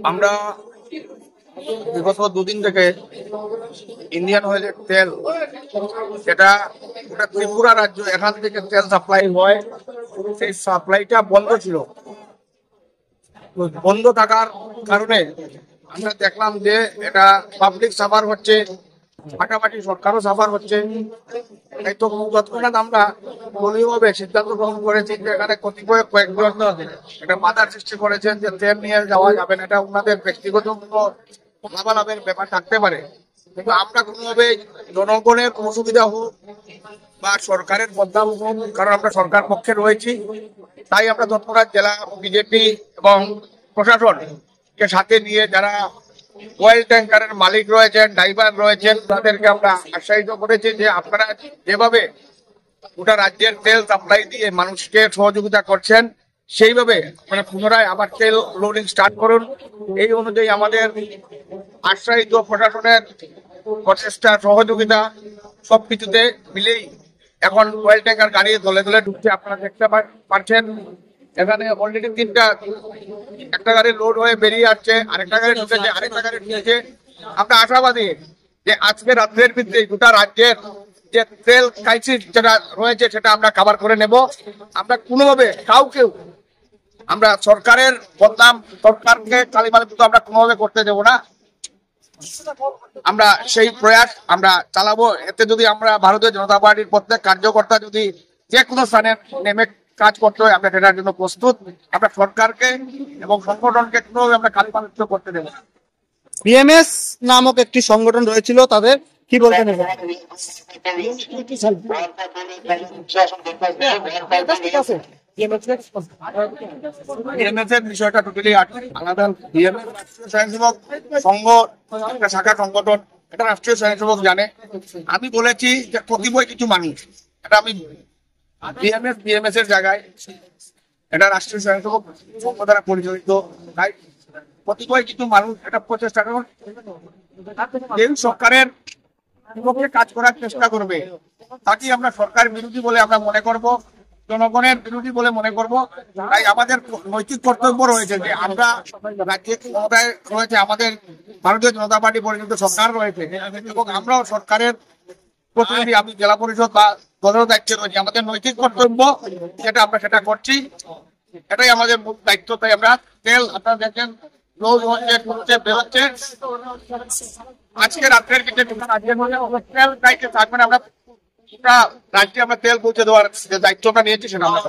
আমরা বিগত দুদিন থেকে ইন্ডিয়ান অয়েলের তেল, যেটা গোটা ত্রিপুরা রাজ্য এখান থেকে তেল সাপ্লাই হয়, সেই সাপ্লাইটা বন্ধ ছিল। বন্ধ থাকার কারণে আমরা দেখলাম যে এটা পাবলিক সাফার হচ্ছে, ফাটাফাটি সরকারও সাফার হচ্ছে। তাই তো তৎক্ষণাৎ আমরা দলীয়ভাবে সিদ্ধান্ত গ্রহণ করেছি যে এখানে কতিপয় কয়েকজন এটা বাধার সৃষ্টি করেছেন যে তেল নিয়ে যাওয়া যাবে না, এটা ওনাদের ব্যক্তিগত লাভালাভের ব্যাপার থাকতে পারে, কিন্তু আমরা কোনোভাবে জনগণের অসুবিধা হোক বা সরকারের বদনাম হোক, কারণ আমরা সরকার পক্ষে রয়েছি, তাই আমরা তৎক্ষণাৎ জেলা বিজেপি এবং প্রশাসনকে সাথে নিয়ে যারা অয়েল ট্যাঙ্কারের মালিক রয়েছেন, ড্রাইভার রয়েছেন, তাদেরকে আমরা আশ্বাসিত করেছি যে আপনারা যেভাবে গোটা রাজ্যের তেল সাপ্লাই দিয়ে মানুষকে সহযোগিতা করছেন, সেইভাবে মানে পুনরায় আবার তেল লোডিং স্টার্ট করুন। এই অনুযায়ী আমাদের আশ্বাসিত প্রশাসনের প্রচেষ্টা, সহযোগিতা সবকিছুতে মিলেই এখন অয়েল ট্যাঙ্কার গাড়ি দলে দলে ঢুকছে। আপনারা দেখতে পাচ্ছেন এখানে অলরেডি একটা গাড়ি লোড হয়ে বেরিয়ে আসছে, আরেকটা গাড়ি ঢুকেছে, আরেকটা গাড়ি ঢুকেছে। আমরা আশাবাদী যে আজকে রাত্রের ভিত্তিতে গোটা রাজ্যের যে তেল ক্রাইসিস যেটা রয়েছে সেটা আমরা কভার করে নেব। আমরা কোনোভাবে কাউকেও আমরা সরকারের বদনাম, সরকারকে কালিমালিপ্ত আমরা কোনোভাবে করতে দেব না। আমরা সেই প্রয়াস আমরা চালাবো। এতে যদি আমরা ভারতীয় জনতা পার্টির প্রত্যেক কার্যকর্তা যদি যে কোনো স্থানে নেমে কাজ করতে হয়, আমরা সেটার জন্য প্রস্তুত। আমরা সরকারকে এবং সংগঠনকে কোনোভাবে আমরা কালিমালিপ্ত করতে দেব না। বিএমএস নামক একটি সংগঠন রয়েছিল, তাদের কি বলবেন? বিএমএস এর বিষয়টা টোটালি আলাদা। বিএমএস রাষ্ট্রীয় স্বয়ংসেবক সংঘ, একটা শাখা সংগঠন, এটা রাষ্ট্রীয় স্বয়ংসেবক জানে। আমি বলেছি যে কতিপয় কিছু মানুষ, এটা আমি বিএমএস এর জায়গায় এটা রাষ্ট্রীয় স্বয়ংসেবক সংঘ দ্বারা পরিচালিত, তাই কতিপয় কিছু মানুষ এটা প্রচেষ্টা করুন এই সরকারের বিপক্ষে কাজ করার চেষ্টা করবে, তাকে আমরা সরকার বিরোধী বলে আমরা মনে করব, জনগণের বিরোধী বলে মনে করব। তাই আমাদের নৈতিক কর্তব্য রয়েছে যে আমরা রাজ্যে ক্ষমতায় রয়েছে, আমাদের ভারতীয় জনতা পার্টি পরিচালিত সরকার রয়েছে এবং আমরাও সরকারের প্রতিনিধি, আমি জেলা পরিষদ বা দলের দায়িত্বে রয়েছে। আমাদের নৈতিক কর্তব্য যেটা আমরা সেটা করছি, এটাই আমাদের মূল দায়িত্ব। তাই আমরা তেল আপনারা দেখেন লোড হচ্ছে, বেরোচ্ছে। আজকে রাত্রের ভিতরে তেল দায়িত্বে থাকবেন, আমরা রাজ্যে আমরা তেল পৌঁছে দেওয়ার যে দায়িত্ব আমরা নিয়েছি সেটা আমরা